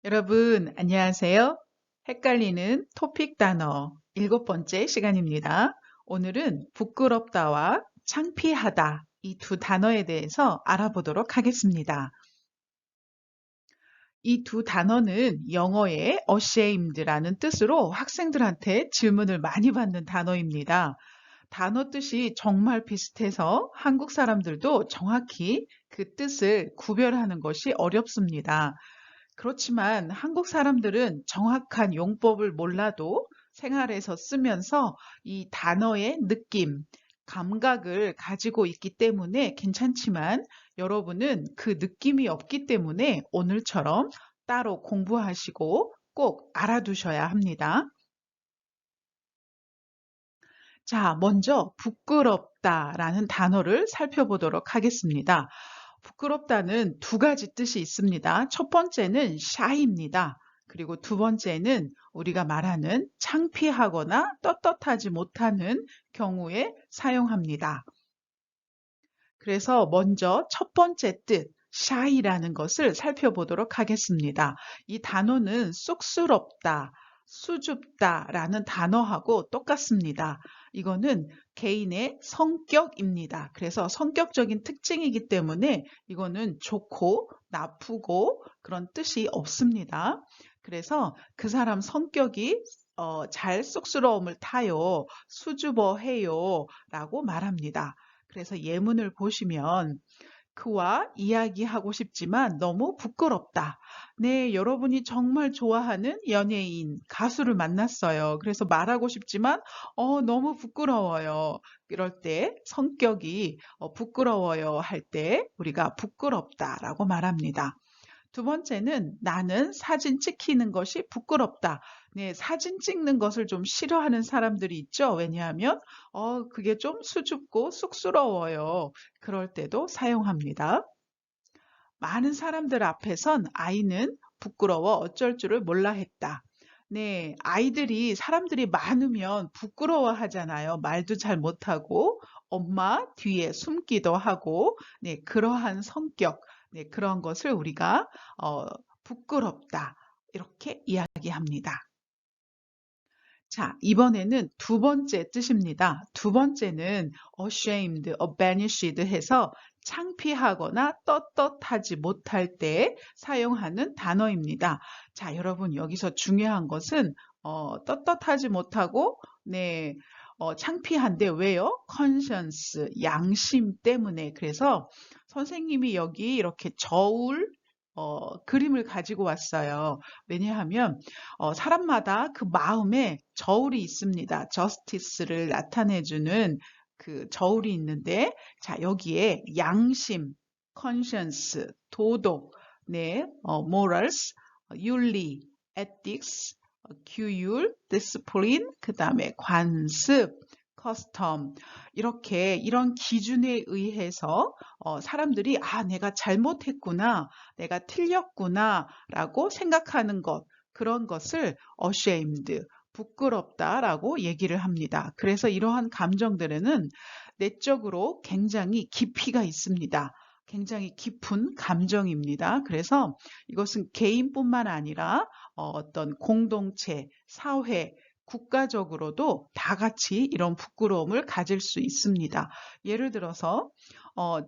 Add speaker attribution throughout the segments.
Speaker 1: 여러분, 안녕하세요. 헷갈리는 토픽 단어 7번째 시간입니다. 오늘은 부끄럽다와 창피하다 이 두 단어에 대해서 알아보도록 하겠습니다. 이 두 단어는 영어의 ashamed라는 뜻으로 학생들한테 질문을 많이 받는 단어입니다. 단어 뜻이 정말 비슷해서 한국 사람들도 정확히 그 뜻을 구별하는 것이 어렵습니다. 그렇지만 한국 사람들은 정확한 용법을 몰라도 생활에서 쓰면서 이 단어의 느낌, 감각을 가지고 있기 때문에 괜찮지만 여러분은 그 느낌이 없기 때문에 오늘처럼 따로 공부하시고 꼭 알아두셔야 합니다. 자, 먼저 부끄럽다라는 단어를 살펴보도록 하겠습니다. 부끄럽다는 두 가지 뜻이 있습니다. 첫 번째는 shy입니다. 그리고 두 번째는 우리가 말하는 창피하거나 떳떳하지 못하는 경우에 사용합니다. 그래서 먼저 첫 번째 뜻, shy라는 것을 살펴보도록 하겠습니다. 이 단어는 쑥스럽다, 수줍다라는 단어하고 똑같습니다. 이거는 개인의 성격입니다. 그래서 성격적인 특징이기 때문에 이거는 좋고 나쁘고 그런 뜻이 없습니다. 그래서 그 사람 성격이 잘 쑥스러움을 타요, 수줍어해요 라고 말합니다. 그래서 예문을 보시면 그와 이야기하고 싶지만 너무 부끄럽다. 네, 여러분이 정말 좋아하는 연예인, 가수를 만났어요. 그래서 말하고 싶지만 너무 부끄러워요. 이럴 때 성격이 부끄러워요 할 때 우리가 부끄럽다라고 말합니다. 두 번째는 나는 사진 찍히는 것이 부끄럽다. 네, 사진 찍는 것을 좀 싫어하는 사람들이 있죠. 왜냐하면 그게 좀 수줍고 쑥스러워요. 그럴 때도 사용합니다. 많은 사람들 앞에선 아이는 부끄러워 어쩔 줄을 몰라 했다. 네, 아이들이 사람들이 많으면 부끄러워 하잖아요. 말도 잘 못하고 엄마 뒤에 숨기도 하고 네, 그러한 성격, 네, 그런 것을 우리가 어, 부끄럽다 이렇게 이야기합니다. 자, 이번에는 두 번째 뜻입니다. 두 번째는 ashamed, abashed 해서 창피하거나 떳떳하지 못할 때 사용하는 단어입니다. 자, 여러분 여기서 중요한 것은 떳떳하지 못하고 네, 창피한데 왜요? conscience, 양심 때문에. 그래서 선생님이 여기 이렇게 저울 그림을 가지고 왔어요. 왜냐하면 사람마다 그 마음에 저울이 있습니다. 저스티스를 나타내주는 그 저울이 있는데, 자, 여기에 양심, conscience, 도덕, 네, morals, 윤리, ethics, 규율, discipline, 그 다음에 관습, custom, 이렇게 이런 기준에 의해서 사람들이 내가 잘못했구나, 내가 틀렸구나, 라고 생각하는 것, 그런 것을 ashamed, 부끄럽다라고 얘기를 합니다. 그래서 이러한 감정들에는 내적으로 굉장히 깊이가 있습니다. 굉장히 깊은 감정입니다. 그래서 이것은 개인뿐만 아니라 어떤 공동체, 사회, 국가적으로도 다 같이 이런 부끄러움을 가질 수 있습니다. 예를 들어서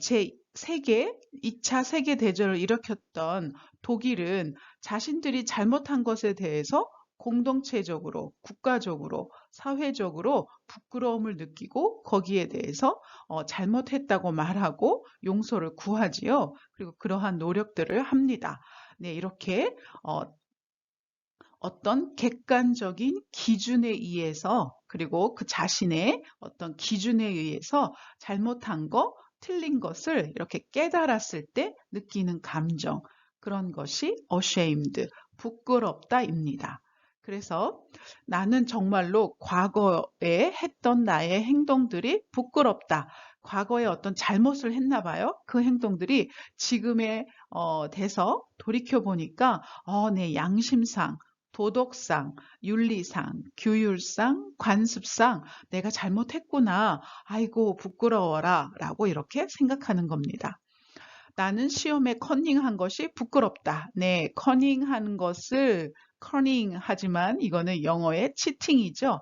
Speaker 1: 제 2차 세계대전을 일으켰던 독일은 자신들이 잘못한 것에 대해서 공동체적으로, 국가적으로, 사회적으로 부끄러움을 느끼고 거기에 대해서 잘못했다고 말하고 용서를 구하지요. 그리고 그러한 노력들을 합니다. 네, 이렇게 어, 어떤 객관적인 기준에 의해서 그리고 그 자신의 어떤 기준에 의해서 잘못한 거, 틀린 것을 이렇게 깨달았을 때 느끼는 감정, 그런 것이 ashamed, 부끄럽다입니다. 그래서 나는 정말로 과거에 했던 나의 행동들이 부끄럽다. 과거에 어떤 잘못을 했나 봐요. 그 행동들이 지금에 돼서 돌이켜 보니까 내 양심상 도덕상, 윤리상, 규율상, 관습상 내가 잘못했구나. 아이고, 부끄러워라. 라고 이렇게 생각하는 겁니다. 나는 시험에 커닝한 것이 부끄럽다. 네, 커닝한 것을 커닝 하지만 이거는 영어의 치팅이죠.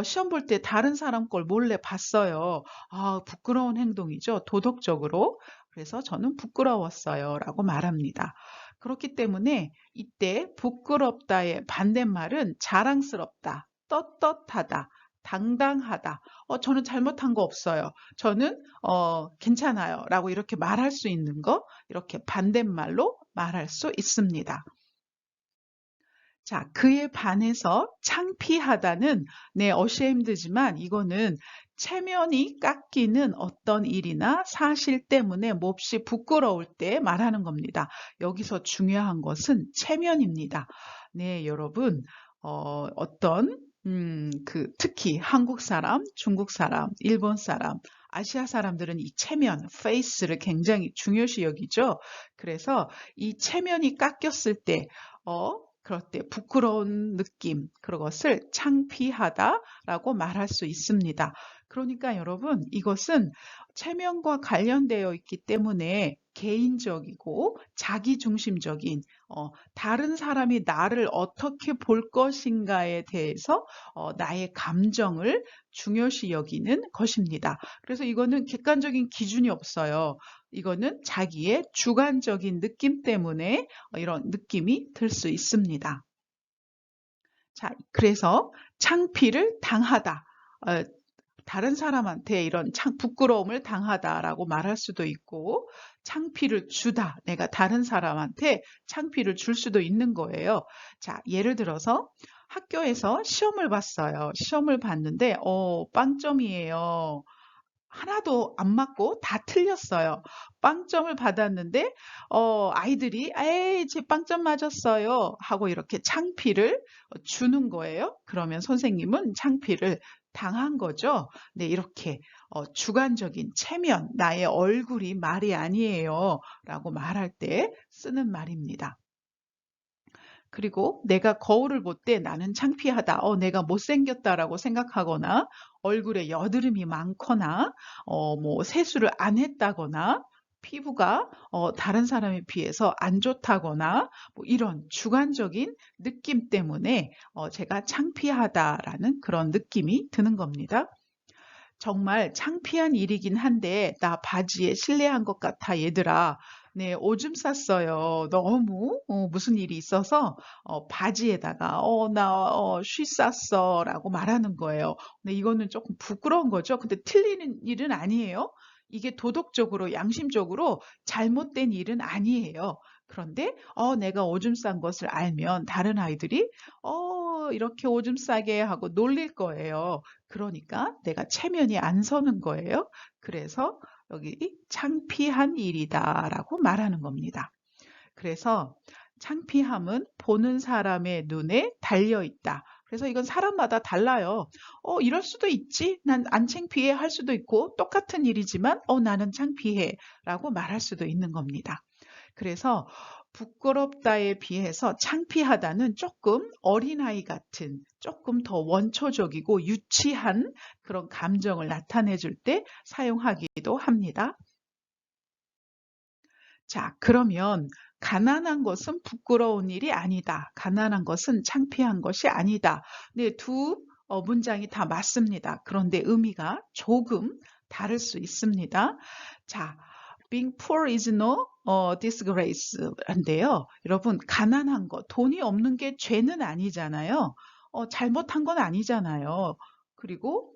Speaker 1: 시험 볼 때 다른 사람 걸 몰래 봤어요. 아, 부끄러운 행동이죠. 도덕적으로. 그래서 저는 부끄러웠어요. 라고 말합니다. 그렇기 때문에 이때 부끄럽다의 반대말은 자랑스럽다, 떳떳하다, 당당하다. 저는 잘못한 거 없어요. 저는 괜찮아요. 라고 이렇게 말할 수 있는 거, 이렇게 반대말로 말할 수 있습니다. 자, 그에 반해서 창피하다는 ashamed지만 이거는 체면이 깎이는 어떤 일이나 사실 때문에 몹시 부끄러울 때 말하는 겁니다. 여기서 중요한 것은 체면입니다. 네, 여러분, 어떤 특히 한국 사람, 중국 사람, 일본 사람, 아시아 사람들은 이 체면, face를 굉장히 중요시 여기죠. 그래서 이 체면이 깎였을 때, 그럴 때 부끄러운 느낌, 그것을 창피하다라고 말할 수 있습니다. 그러니까 여러분, 이것은 체면과 관련되어 있기 때문에 개인적이고 자기중심적인 다른 사람이 나를 어떻게 볼 것인가에 대해서 나의 감정을 중요시 여기는 것입니다. 그래서 이거는 객관적인 기준이 없어요. 이거는 자기의 주관적인 느낌 때문에 이런 느낌이 들 수 있습니다. 자, 그래서 창피를 당하다. 어, 다른 사람한테 이런 부끄러움을 당하다라고 말할 수도 있고, 창피를 주다. 내가 다른 사람한테 창피를 줄 수도 있는 거예요. 자, 예를 들어서 학교에서 시험을 봤어요. 시험을 봤는데, 빵점이에요. 하나도 안 맞고 다 틀렸어요. 빵점을 받았는데 아이들이 에이 제 빵점 맞았어요 하고 이렇게 창피를 주는 거예요. 그러면 선생님은 창피를 당한 거죠. 네, 이렇게 주관적인 체면, 나의 얼굴이 말이 아니에요 라고 말할 때 쓰는 말입니다. 그리고 내가 거울을 볼 때 나는 창피하다. 내가 못생겼다라고 생각하거나 얼굴에 여드름이 많거나 뭐 세수를 안 했다거나 피부가 다른 사람에 비해서 안 좋다거나 뭐 이런 주관적인 느낌 때문에 제가 창피하다라는 그런 느낌이 드는 겁니다. 정말 창피한 일이긴 한데 나 바지에 실례한 것 같아 얘들아. 네, 오줌 쌌어요. 너무 무슨 일이 있어서 바지에다가 쉬 쌌어라고 말하는 거예요. 근데 이거는 조금 부끄러운 거죠. 근데 틀리는 일은 아니에요. 이게 도덕적으로 양심적으로 잘못된 일은 아니에요. 그런데 내가 오줌 싼 것을 알면 다른 아이들이 이렇게 오줌 싸게 하고 놀릴 거예요. 그러니까 내가 체면이 안 서는 거예요. 그래서 여기 창피한 일이다라고 말하는 겁니다. 그래서 창피함은 보는 사람의 눈에 달려 있다. 그래서 이건 사람마다 달라요. 이럴 수도 있지. 난 안 창피해 할 수도 있고 똑같은 일이지만 나는 창피해 라고 말할 수도 있는 겁니다. 그래서 부끄럽다에 비해서 창피하다는 조금 어린아이 같은 조금 더 원초적이고 유치한 그런 감정을 나타내 줄 때 사용하기도 합니다. 자, 그러면 가난한 것은 부끄러운 일이 아니다. 가난한 것은 창피한 것이 아니다. 네, 두 문장이 다 맞습니다. 그런데 의미가 조금 다를 수 있습니다. 자, being poor is no disgrace 한데요. 여러분, 가난한 거, 돈이 없는 게 죄는 아니잖아요. 잘못한 건 아니잖아요. 그리고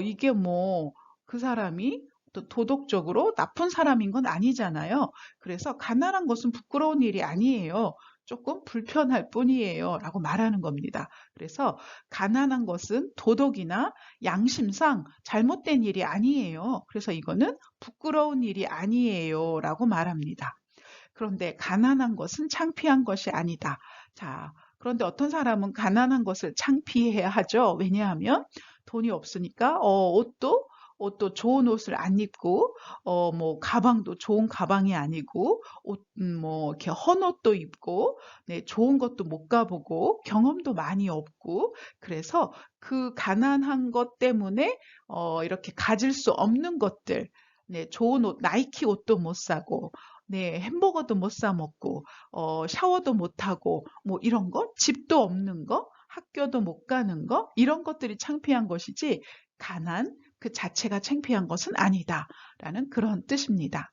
Speaker 1: 이게 뭐 그 사람이 또 도덕적으로 나쁜 사람인 건 아니잖아요. 그래서 가난한 것은 부끄러운 일이 아니에요. 조금 불편할 뿐이에요. 라고 말하는 겁니다. 그래서 가난한 것은 도덕이나 양심상 잘못된 일이 아니에요. 그래서 이거는 부끄러운 일이 아니에요. 라고 말합니다. 그런데 가난한 것은 창피한 것이 아니다. 자, 그런데 어떤 사람은 가난한 것을 창피해야 하죠. 왜냐하면 돈이 없으니까 옷도 좋은 옷을 안 입고 뭐 가방도 좋은 가방이 아니고 뭐 이렇게 헌 옷도 입고 네, 좋은 것도 못 가보고 경험도 많이 없고 그래서 그 가난한 것 때문에 이렇게 가질 수 없는 것들 네, 좋은 옷, 나이키 옷도 못 사고 네, 햄버거도 못 사 먹고, 샤워도 못 하고, 뭐 이런 거, 집도 없는 거, 학교도 못 가는 거, 이런 것들이 창피한 것이지, 가난 그 자체가 창피한 것은 아니다라는 그런 뜻입니다.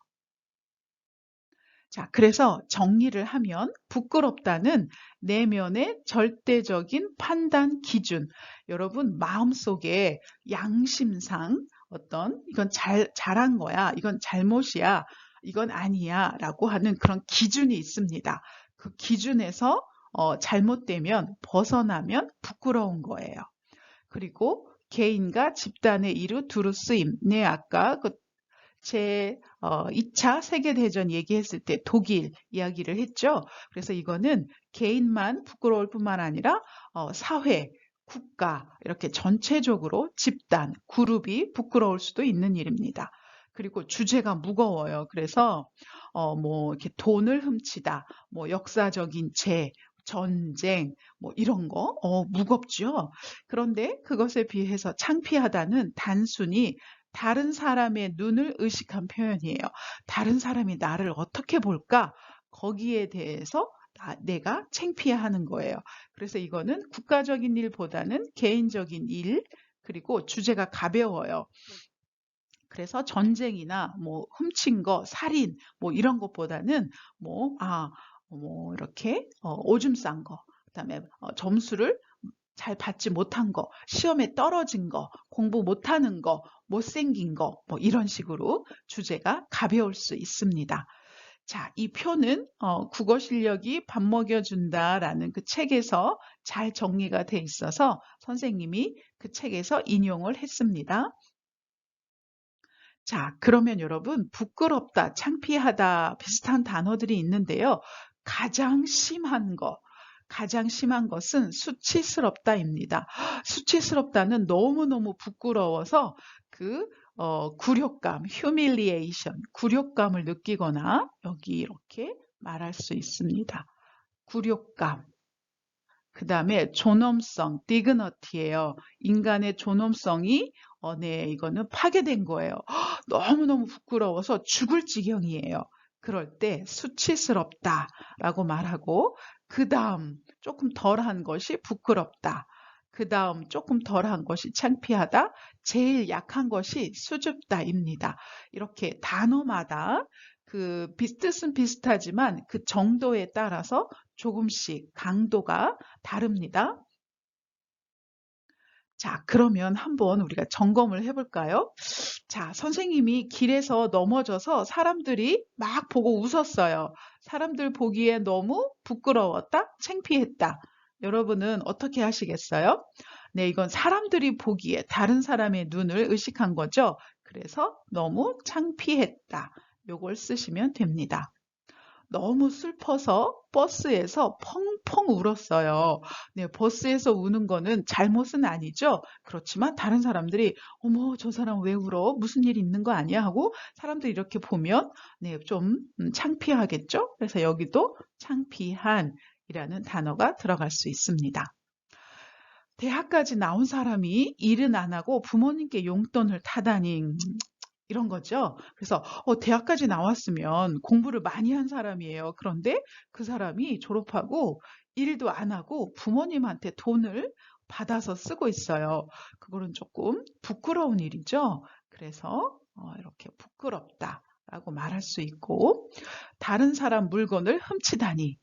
Speaker 1: 자, 그래서 정리를 하면 부끄럽다는 내면의 절대적인 판단 기준. 여러분 마음속에 양심상 어떤 이건 잘한 거야, 이건 잘못이야, 이건 아니야 라고 하는 그런 기준이 있습니다. 그 기준에서 잘못되면 벗어나면 부끄러운 거예요. 그리고 개인과 집단의 이루 두루 쓰임. 네, 아까 제 2차 세계대전 얘기했을 때 독일 이야기를 했죠. 그래서 이거는 개인만 부끄러울 뿐만 아니라 사회, 국가 이렇게 전체적으로 집단, 그룹이 부끄러울 수도 있는 일입니다. 그리고 주제가 무거워요. 그래서 뭐 이렇게 돈을 훔치다, 뭐 역사적인 죄, 전쟁, 뭐 이런 거 무겁죠. 그런데 그것에 비해서 창피하다는 단순히 다른 사람의 눈을 의식한 표현이에요. 다른 사람이 나를 어떻게 볼까? 거기에 대해서 내가 창피해하는 거예요. 그래서 이거는 국가적인 일보다는 개인적인 일, 그리고 주제가 가벼워요. 그래서 전쟁이나 뭐 훔친 거, 살인 뭐 이런 것보다는 뭐 이렇게 오줌 싼 거, 그다음에 점수를 잘 받지 못한 거, 시험에 떨어진 거, 공부 못하는 거, 못생긴 거, 뭐 이런 식으로 주제가 가벼울 수 있습니다. 자, 이 표는 국어 실력이 밥 먹여준다라는 그 책에서 잘 정리가 돼 있어서 선생님이 그 책에서 인용을 했습니다. 자, 그러면 여러분, 부끄럽다, 창피하다 비슷한 단어들이 있는데요. 가장 심한 것은 수치스럽다입니다. 수치스럽다는 너무너무 부끄러워서 굴욕감, humiliation, 굴욕감을 느끼거나 여기 이렇게 말할 수 있습니다. 굴욕감. 그 다음에 존엄성, dignity예요. 인간의 존엄성이 네, 이거는 파괴된 거예요. 너무너무 부끄러워서 죽을 지경이에요. 그럴 때 수치스럽다라고 말하고 그 다음 조금 덜한 것이 부끄럽다. 그 다음 조금 덜한 것이 창피하다. 제일 약한 것이 수줍다입니다. 이렇게 단어마다 뜻은 비슷하지만 그 정도에 따라서 조금씩 강도가 다릅니다. 자, 그러면 한번 우리가 점검을 해볼까요? 자, 선생님이 길에서 넘어져서 사람들이 막 보고 웃었어요. 사람들 보기에 너무 부끄러웠다, 창피했다. 여러분은 어떻게 하시겠어요? 네, 이건 사람들이 보기에 다른 사람의 눈을 의식한 거죠. 그래서 너무 창피했다. 요걸 쓰시면 됩니다. 너무 슬퍼서 버스에서 펑펑 울었어요. 네, 버스에서 우는 거는 잘못은 아니죠. 그렇지만 다른 사람들이 어머, 저 사람 왜 울어? 무슨 일 있는 거 아니야? 하고 사람들이 이렇게 보면 네, 좀 창피하겠죠? 그래서 여기도 창피한이라는 단어가 들어갈 수 있습니다. 대학까지 나온 사람이 일은 안 하고 부모님께 용돈을 타다니 이런 거죠. 그래서 대학까지 나왔으면 공부를 많이 한 사람이에요. 그런데 그 사람이 졸업하고 일도 안 하고 부모님한테 돈을 받아서 쓰고 있어요. 그거는 조금 부끄러운 일이죠. 그래서 이렇게 부끄럽다라고 말할 수 있고 다른 사람 물건을 훔치다니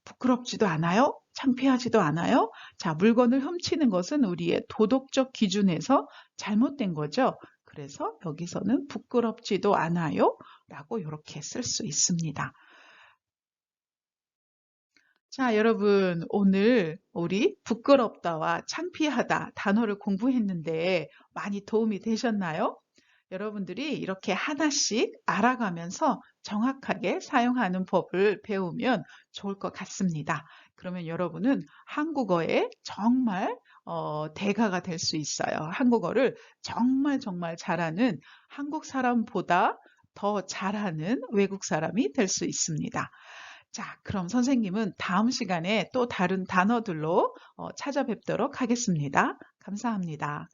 Speaker 1: 부끄럽지도 않아요? 창피하지도 않아요? 자, 물건을 훔치는 것은 우리의 도덕적 기준에서 잘못된 거죠. 그래서 여기서는 부끄럽지도 않아요? 라고 이렇게 쓸 수 있습니다. 자, 여러분, 오늘 우리 부끄럽다와 창피하다 단어를 공부했는데 많이 도움이 되셨나요? 여러분들이 이렇게 하나씩 알아가면서 정확하게 사용하는 법을 배우면 좋을 것 같습니다. 그러면 여러분은 한국어에 정말 대가가 될 수 있어요. 한국어를 정말 정말 잘하는 한국 사람보다 더 잘하는 외국 사람이 될 수 있습니다. 자, 그럼 선생님은 다음 시간에 또 다른 단어들로 찾아뵙도록 하겠습니다. 감사합니다.